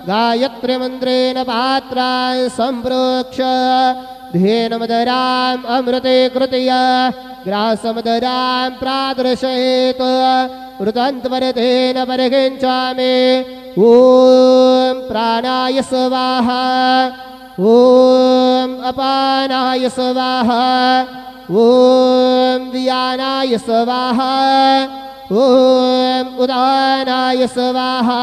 गायत्रीमन्त्रेण पात्रान् सम्प्रोक्ष धेनुमदराम् अमृते कृतय ग्रासमदरां प्रादर्शयेत् वृतान्तवरतेन परिगच्छामि। ॐ प्राणाय स्वाहा ॐ अपानाय स्वाहा ॐ व्यानाय स्वाहा ॐ उदानाय स्वाहा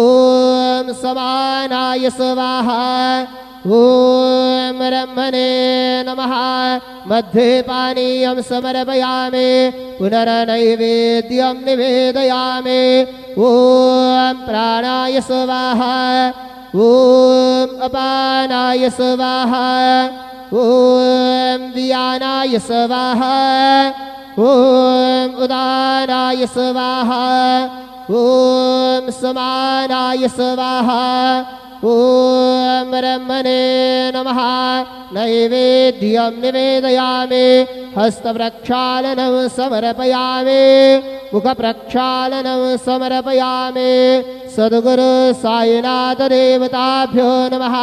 ॐ समानाय स्वाहा ॐ ब्रह्मणे नमः। मध्ये पानीयं समर्पयामि पुनर्नैवेद्यं निवेदयामि। ॐ प्राणाय स्वाहा ॐ अपानाय स्वाहा ॐ व्यानाय स्वाहा ॐ उदानाय स्वाहा ॐ समानाय स्वाहा ॐ ब्रह्मणे नमः। नैवेद्यं निवेदयामि हस्तप्रक्षालनं समर्पयामि मुखप्रक्षालनं समर्पयामि। सद्गुरु साईनाथ देवताभ्यो नमः।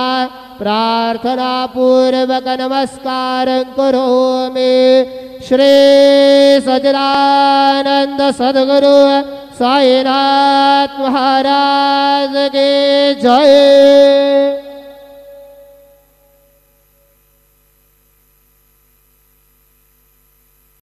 प्रार्थनापूर्वक नमस्कारं करोमि। श्री सच्चिदानंद सद्गुरु साईनाथ महाराज के जय।